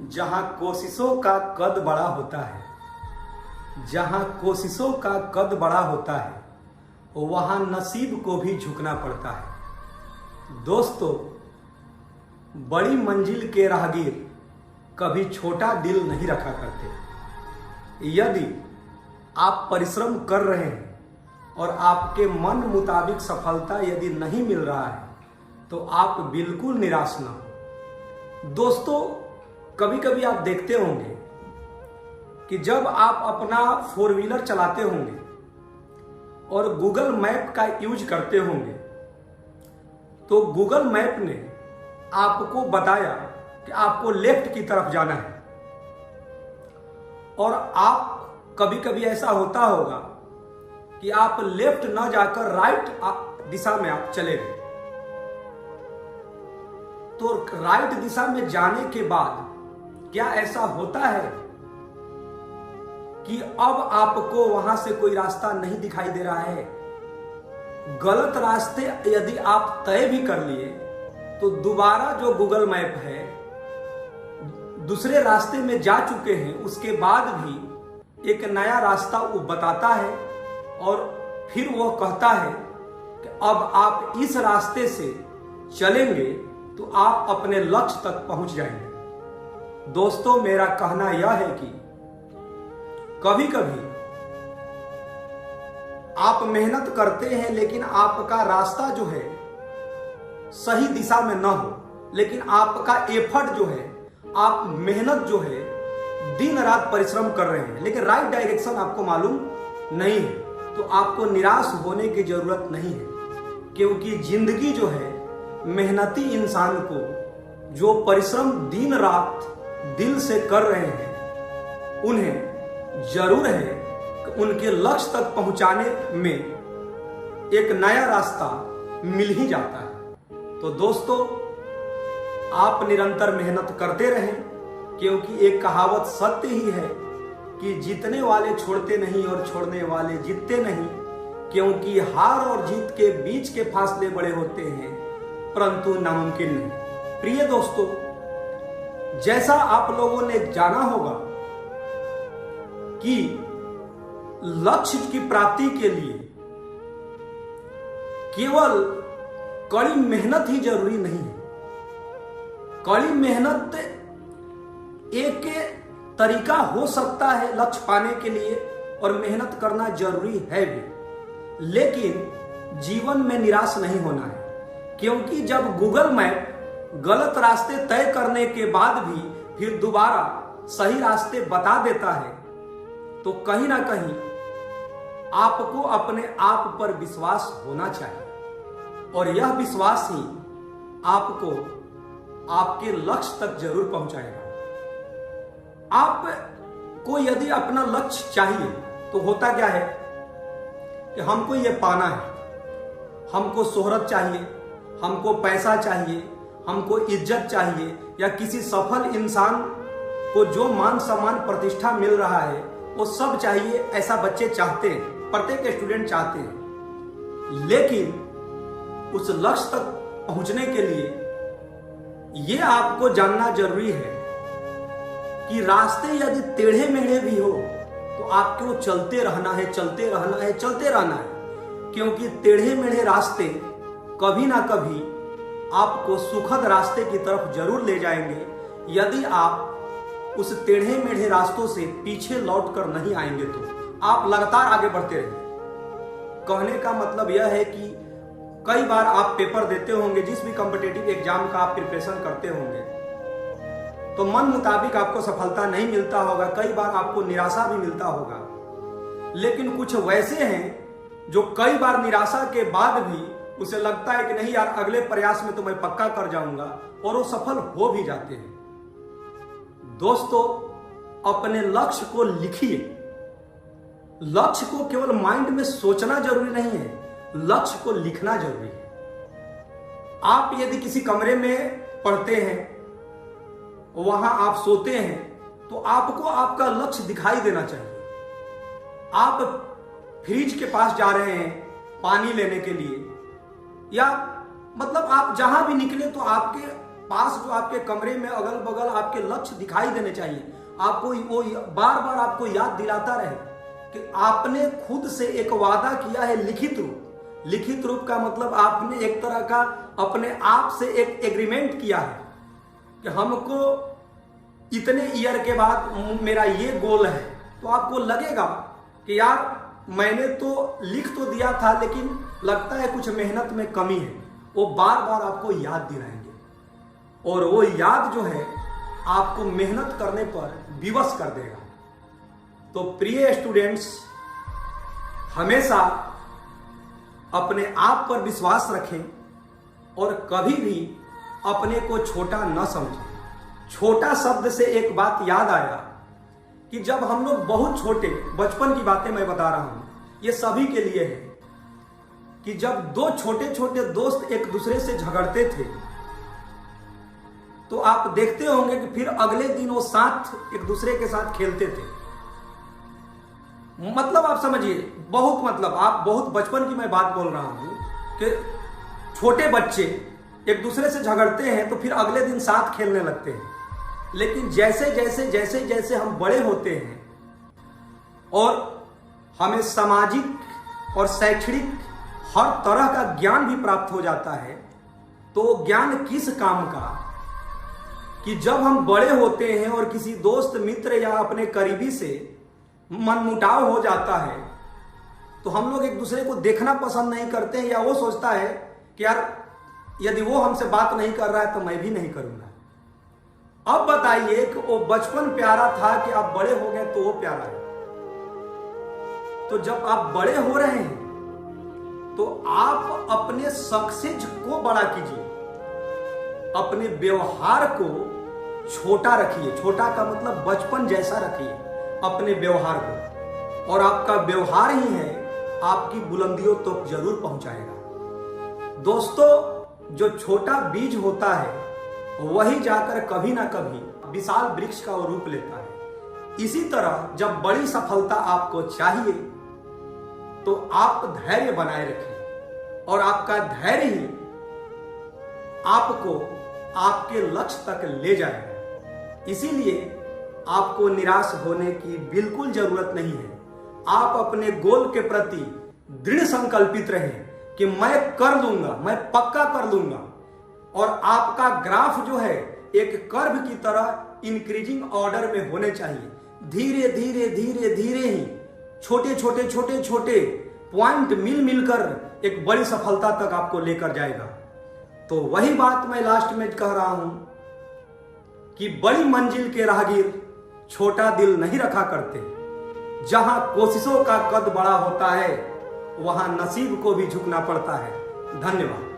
जहां कोशिशों का कद बड़ा होता है, जहां कोशिशों का कद बड़ा होता है, वहां नसीब को भी झुकना पड़ता है। दोस्तों, बड़ी मंजिल के राहगीर कभी छोटा दिल नहीं रखा करते। यदि आप परिश्रम कर रहे हैं और आपके मन मुताबिक सफलता यदि नहीं मिल रहा है तो आप बिल्कुल निराश ना हो। दोस्तों, कभी कभी आप देखते होंगे कि जब आप अपना 4 व्हीलर चलाते होंगे और गूगल मैप का यूज करते होंगे तो गूगल मैप ने आपको बताया कि आपको लेफ्ट की तरफ जाना है, और आप कभी कभी ऐसा होता होगा कि आप लेफ्ट ना जाकर राइट दिशा में आप चले गए। तो राइट दिशा में जाने के बाद क्या ऐसा होता है कि अब आपको वहां से कोई रास्ता नहीं दिखाई दे रहा है? गलत रास्ते यदि आप तय भी कर लिए तो दोबारा जो गूगल मैप है दूसरे रास्ते में जा चुके हैं, उसके बाद भी एक नया रास्ता वो बताता है और फिर वो कहता है कि अब आप इस रास्ते से चलेंगे तो आप अपने लक्ष्य तक पहुंच जाएंगे। दोस्तों, मेरा कहना यह है कि कभी कभी आप मेहनत करते हैं लेकिन आपका रास्ता जो है सही दिशा में ना हो, लेकिन आपका एफर्ट जो है, आप मेहनत जो है, दिन रात परिश्रम कर रहे हैं लेकिन राइट डायरेक्शन आपको मालूम नहीं है, तो आपको निराश होने की जरूरत नहीं है। क्योंकि जिंदगी जो है, मेहनती इंसान को जो परिश्रम दिन रात दिल से कर रहे हैं उन्हें जरूर है कि उनके लक्ष्य तक पहुंचाने में एक नया रास्ता मिल ही जाता है। तो दोस्तों, आप निरंतर मेहनत करते रहें, क्योंकि एक कहावत सत्य ही है कि जीतने वाले छोड़ते नहीं और छोड़ने वाले जीतते नहीं, क्योंकि हार और जीत के बीच के फासले बड़े होते हैं परंतु नामुमकिन नहीं। प्रिय दोस्तों, जैसा आप लोगों ने जाना होगा कि लक्ष्य की प्राप्ति के लिए केवल कड़ी मेहनत ही जरूरी नहीं है। कड़ी मेहनत एक तरीका हो सकता है लक्ष्य पाने के लिए और मेहनत करना जरूरी है भी, लेकिन जीवन में निराश नहीं होना है। क्योंकि जब गूगल मैप गलत रास्ते तय करने के बाद भी फिर दोबारा सही रास्ते बता देता है तो कहीं ना कहीं आपको अपने आप पर विश्वास होना चाहिए, और यह विश्वास ही आपको आपके लक्ष्य तक जरूर पहुंचाएगा। आपको यदि अपना लक्ष्य चाहिए तो होता क्या है कि हमको ये पाना है, हमको शोहरत चाहिए, हमको पैसा चाहिए, हमको इज्जत चाहिए, या किसी सफल इंसान को जो मान सम्मान प्रतिष्ठा मिल रहा है वो सब चाहिए। ऐसा बच्चे चाहते हैं, प्रत्येक स्टूडेंट चाहते हैं। लेकिन उस लक्ष्य तक पहुंचने के लिए ये आपको जानना जरूरी है कि रास्ते यदि टेढ़े मेढ़े भी हो तो आपको चलते रहना है, चलते रहना है, चलते रहना है। क्योंकि टेढ़े मेढ़े रास्ते कभी ना कभी आपको सुखद रास्ते की तरफ जरूर ले जाएंगे, यदि आप उस टेढ़े मेढ़े रास्तों से पीछे लौट कर नहीं आएंगे तो आप लगातार आगे बढ़ते रहेंगे। कहने का मतलब यह है कि कई बार आप पेपर देते होंगे, जिस भी कॉम्पिटिटिव एग्जाम का आप प्रिपरेशन करते होंगे, तो मन मुताबिक आपको सफलता नहीं मिलता होगा, कई बार आपको निराशा भी मिलता होगा। लेकिन कुछ वैसे हैं जो कई बार निराशा के बाद भी उसे लगता है कि नहीं यार, अगले प्रयास में तो मैं पक्का कर जाऊंगा, और वो सफल हो भी जाते हैं। दोस्तों, अपने लक्ष्य को लिखिए। लक्ष्य को केवल माइंड में सोचना जरूरी नहीं है, लक्ष्य को लिखना जरूरी है। आप यदि किसी कमरे में पढ़ते हैं, वहां आप सोते हैं, तो आपको आपका लक्ष्य दिखाई देना चाहिए। आप फ्रिज के पास जा रहे हैं पानी लेने के लिए, या मतलब आप जहां भी निकले तो आपके पास जो आपके कमरे में अगल बगल आपके लक्ष्य दिखाई देने चाहिए। आपको वो बार बार आपको याद दिलाता रहे कि आपने खुद से एक वादा किया है लिखित रूप। लिखित रूप का मतलब आपने एक तरह का अपने आप से एक एग्रीमेंट किया है कि हमको इतने ईयर के बाद मेरा ये गोल है। तो आपको लगेगा कि यार मैंने तो लिख तो दिया था, लेकिन लगता है कुछ मेहनत में कमी है। वो बार बार आपको याद दिलाएंगे और वो याद जो है आपको मेहनत करने पर विवश कर देगा। तो प्रिय स्टूडेंट्स, हमेशा अपने आप पर विश्वास रखें और कभी भी अपने को छोटा न समझें। छोटा शब्द से एक बात याद आया कि जब हम लोग बहुत छोटे, बचपन की बातें मैं बता रहा हूं, ये सभी के लिए है, कि जब दो छोटे छोटे दोस्त एक दूसरे से झगड़ते थे तो आप देखते होंगे कि फिर अगले दिन वो साथ एक दूसरे के साथ खेलते थे। मतलब आप समझिए, आप बहुत बचपन की मैं बात बोल रहा हूं कि छोटे बच्चे एक दूसरे से झगड़ते हैं तो फिर अगले दिन साथ खेलने लगते हैं। लेकिन जैसे जैसे जैसे हम बड़े होते हैं और हमें सामाजिक और शैक्षणिक हर तरह का ज्ञान भी प्राप्त हो जाता है, तो ज्ञान किस काम का कि जब हम बड़े होते हैं और किसी दोस्त मित्र या अपने करीबी से मनमुटाव हो जाता है तो हम लोग एक दूसरे को देखना पसंद नहीं करते हैं, या वो सोचता है कि यार यदि वो हमसे बात नहीं कर रहा है तो मैं भी नहीं करूंगा। अब बताइए कि वो बचपन प्यारा था कि आप बड़े हो गए तो वो प्यारा है। तो जब आप बड़े हो रहे हैं तो आप अपने सक्सेस को बड़ा कीजिए, अपने व्यवहार को छोटा रखिए। छोटा का मतलब बचपन जैसा रखिए अपने व्यवहार को, और आपका व्यवहार ही है आपकी बुलंदियों तक तो जरूर पहुंचाएगा। दोस्तों, जो छोटा बीज होता है वही जाकर कभी ना कभी विशाल वृक्ष का रूप लेता है। इसी तरह जब बड़ी सफलता आपको चाहिए तो आप धैर्य बनाए रखें, और आपका धैर्य ही आपको आपके लक्ष्य तक ले जाएगा। इसीलिए आपको निराश होने की बिल्कुल जरूरत नहीं है। आप अपने गोल के प्रति दृढ़ संकल्पित रहें कि मैं कर लूंगा, मैं पक्का कर लूंगा। और आपका ग्राफ जो है एक कर्व की तरह इंक्रीजिंग ऑर्डर में होने चाहिए। धीरे धीरे धीरे धीरे ही छोटे छोटे छोटे छोटे पॉइंट मिल मिलकर एक बड़ी सफलता तक आपको लेकर जाएगा। तो वही बात मैं लास्ट में कह रहा हूं कि बड़ी मंजिल के राहगीर छोटा दिल नहीं रखा करते। जहां कोशिशों का कद बड़ा होता है वहां नसीब को भी झुकना पड़ता है। धन्यवाद।